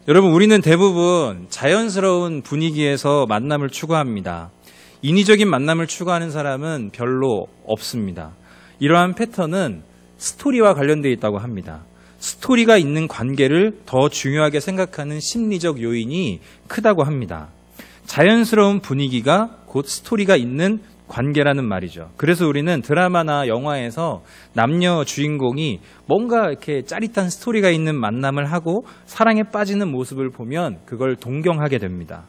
여러분, 우리는 대부분 자연스러운 분위기에서 만남을 추구합니다. 인위적인 만남을 추구하는 사람은 별로 없습니다. 이러한 패턴은 스토리와 관련되어 있다고 합니다. 스토리가 있는 관계를 더 중요하게 생각하는 심리적 요인이 크다고 합니다. 자연스러운 분위기가 곧 스토리가 있는 관계라는 말이죠. 그래서 우리는 드라마나 영화에서 남녀 주인공이 뭔가 이렇게 짜릿한 스토리가 있는 만남을 하고 사랑에 빠지는 모습을 보면 그걸 동경하게 됩니다.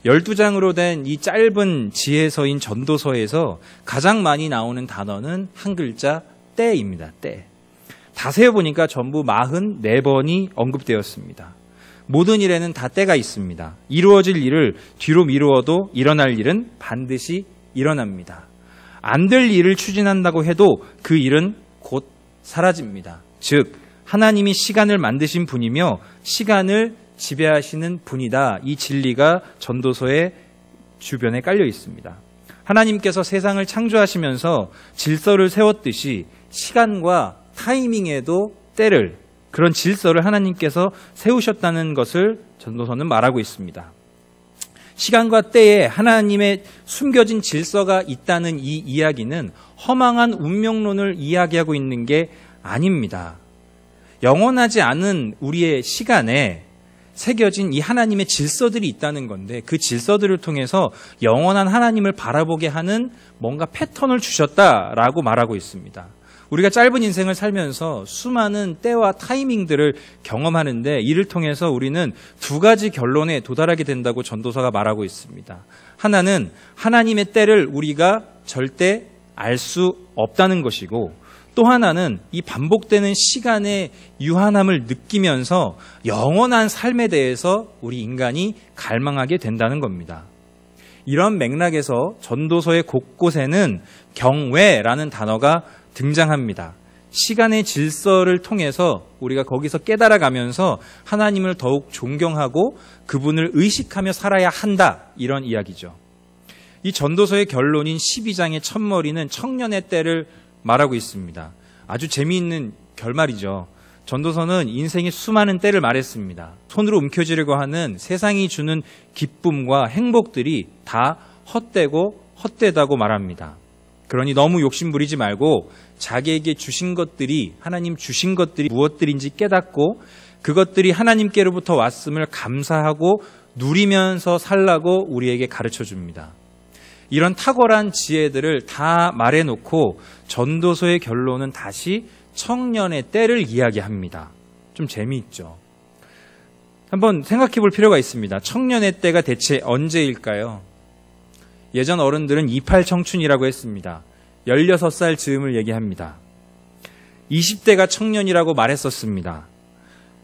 12장으로 된 이 짧은 지혜서인 전도서에서 가장 많이 나오는 단어는 한 글자 때입니다. 때. 다 세어보니까 전부 44번이 언급되었습니다. 모든 일에는 다 때가 있습니다. 이루어질 일을 뒤로 미루어도 일어날 일은 반드시 일어납니다. 안 될 일을 추진한다고 해도 그 일은 곧 사라집니다. 즉 하나님이 시간을 만드신 분이며 시간을 지배하시는 분이다. 이 진리가 전도서의 주변에 깔려 있습니다. 하나님께서 세상을 창조하시면서 질서를 세웠듯이 시간과 타이밍에도 때를, 그런 질서를 하나님께서 세우셨다는 것을 전도서는 말하고 있습니다. 시간과 때에 하나님의 숨겨진 질서가 있다는 이 이야기는 허망한 운명론을 이야기하고 있는 게 아닙니다. 영원하지 않은 우리의 시간에 새겨진 이 하나님의 질서들이 있다는 건데, 그 질서들을 통해서 영원한 하나님을 바라보게 하는 뭔가 패턴을 주셨다라고 말하고 있습니다. 우리가 짧은 인생을 살면서 수많은 때와 타이밍들을 경험하는데, 이를 통해서 우리는 두 가지 결론에 도달하게 된다고 전도서가 말하고 있습니다. 하나는 하나님의 때를 우리가 절대 알 수 없다는 것이고, 또 하나는 이 반복되는 시간의 유한함을 느끼면서 영원한 삶에 대해서 우리 인간이 갈망하게 된다는 겁니다. 이런 맥락에서 전도서의 곳곳에는 경외라는 단어가 등장합니다. 시간의 질서를 통해서 우리가 거기서 깨달아가면서 하나님을 더욱 존경하고 그분을 의식하며 살아야 한다, 이런 이야기죠. 이 전도서의 결론인 12장의 첫머리는 청년의 때를 말하고 있습니다. 아주 재미있는 결말이죠. 전도서는 인생의 수많은 때를 말했습니다. 손으로 움켜쥐려고 하는 세상이 주는 기쁨과 행복들이 다 헛되고 헛되다고 말합니다. 그러니 너무 욕심부리지 말고 자기에게 주신 것들이, 하나님 주신 것들이 무엇들인지 깨닫고 그것들이 하나님께로부터 왔음을 감사하고 누리면서 살라고 우리에게 가르쳐 줍니다. 이런 탁월한 지혜들을 다 말해놓고 전도서의 결론은 다시 청년의 때를 이야기합니다. 좀 재미있죠. 한번 생각해 볼 필요가 있습니다. 청년의 때가 대체 언제일까요? 예전 어른들은 28 청춘이라고 했습니다. 16살 즈음을 얘기합니다. 20대가 청년이라고 말했었습니다.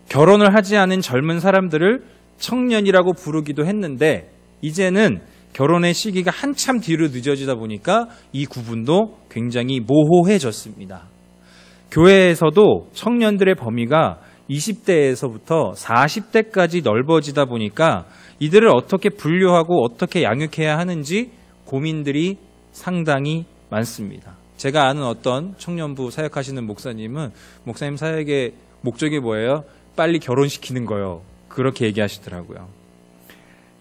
결혼을 하지 않은 젊은 사람들을 청년이라고 부르기도 했는데, 이제는 결혼의 시기가 한참 뒤로 늦어지다 보니까 이 구분도 굉장히 모호해졌습니다. 교회에서도 청년들의 범위가 20대에서부터 40대까지 넓어지다 보니까 이들을 어떻게 분류하고 어떻게 양육해야 하는지 고민들이 상당히 많습니다. 제가 아는 어떤 청년부 사역하시는 목사님은 목사님 사역의 목적이 뭐예요? 빨리 결혼시키는 거요. 그렇게 얘기하시더라고요.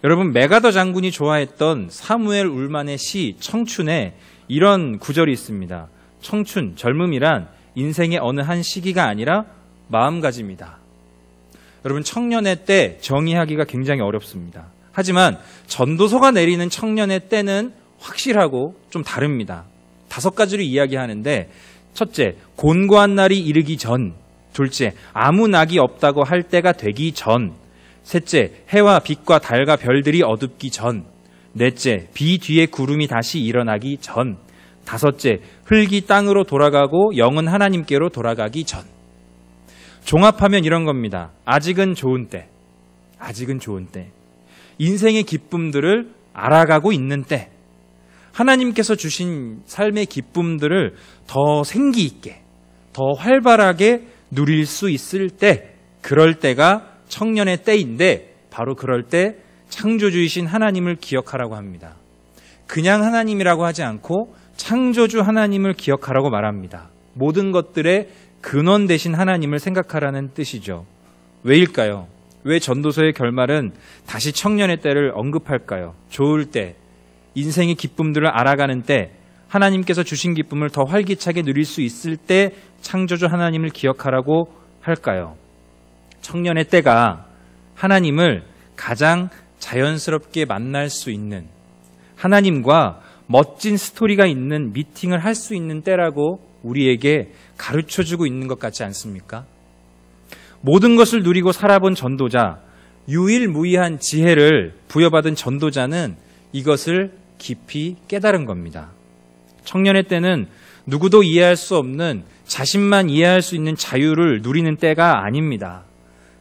여러분, 메가더 장군이 좋아했던 사무엘 울만의 시 청춘에 이런 구절이 있습니다. 청춘, 젊음이란 인생의 어느 한 시기가 아니라 마음가짐이다. 여러분, 청년의 때 정의하기가 굉장히 어렵습니다. 하지만 전도서가 내리는 청년의 때는 확실하고 좀 다릅니다. 5가지로 이야기하는데, 첫째, 곤고한 날이 이르기 전. 둘째, 아무 낙이 없다고 할 때가 되기 전. 셋째, 해와 빛과 달과 별들이 어둡기 전. 넷째, 비 뒤에 구름이 다시 일어나기 전. 다섯째, 흙이 땅으로 돌아가고 영은 하나님께로 돌아가기 전. 종합하면 이런 겁니다. 아직은 좋은 때. 아직은 좋은 때. 인생의 기쁨들을 알아가고 있는 때. 하나님께서 주신 삶의 기쁨들을 더 생기 있게, 더 활발하게 누릴 수 있을 때, 그럴 때가 청년의 때인데, 바로 그럴 때 창조주이신 하나님을 기억하라고 합니다. 그냥 하나님이라고 하지 않고 창조주 하나님을 기억하라고 말합니다. 모든 것들의 근원 되신 하나님을 생각하라는 뜻이죠. 왜일까요? 왜 전도서의 결말은 다시 청년의 때를 언급할까요? 좋을 때, 인생의 기쁨들을 알아가는 때, 하나님께서 주신 기쁨을 더 활기차게 누릴 수 있을 때 창조주 하나님을 기억하라고 할까요? 청년의 때가 하나님을 가장 자연스럽게 만날 수 있는, 하나님과 멋진 스토리가 있는 미팅을 할 수 있는 때라고 우리에게 가르쳐주고 있는 것 같지 않습니까? 모든 것을 누리고 살아본 전도자, 유일무이한 지혜를 부여받은 전도자는 이것을 깊이 깨달은 겁니다. 청년의 때는 누구도 이해할 수 없는, 자신만 이해할 수 있는 자유를 누리는 때가 아닙니다.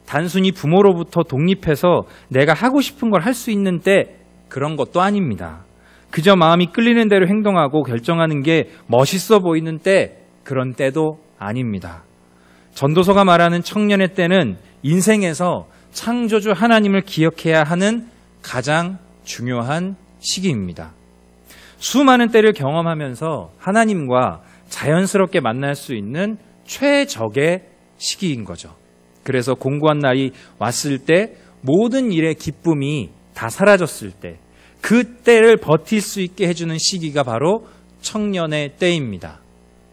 단순히 부모로부터 독립해서 내가 하고 싶은 걸 할 수 있는 때, 그런 것도 아닙니다. 그저 마음이 끌리는 대로 행동하고 결정하는 게 멋있어 보이는 때, 그런 때도 아닙니다. 전도서가 말하는 청년의 때는 인생에서 창조주 하나님을 기억해야 하는 가장 중요한 시기입니다. 수많은 때를 경험하면서 하나님과 자연스럽게 만날 수 있는 최적의 시기인 거죠. 그래서 공고한 날이 왔을 때, 모든 일의 기쁨이 다 사라졌을 때, 그 때를 버틸 수 있게 해주는 시기가 바로 청년의 때입니다.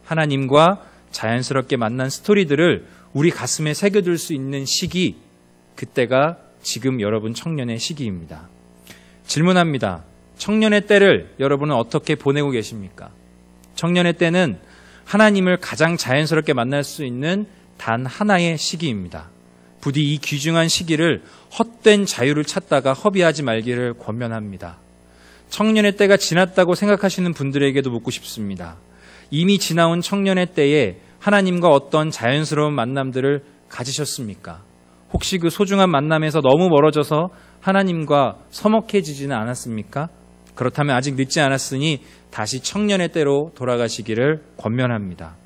하나님과 자연스럽게 만난 스토리들을 우리 가슴에 새겨둘 수 있는 시기, 그때가 지금 여러분 청년의 시기입니다. 질문합니다. 청년의 때를 여러분은 어떻게 보내고 계십니까? 청년의 때는 하나님을 가장 자연스럽게 만날 수 있는 단 하나의 시기입니다. 부디 이 귀중한 시기를 헛된 자유를 찾다가 허비하지 말기를 권면합니다. 청년의 때가 지났다고 생각하시는 분들에게도 묻고 싶습니다. 이미 지나온 청년의 때에 하나님과 어떤 자연스러운 만남들을 가지셨습니까? 혹시 그 소중한 만남에서 너무 멀어져서 하나님과 서먹해지지는 않았습니까? 그렇다면 아직 늦지 않았으니 다시 청년의 때로 돌아가시기를 권면합니다.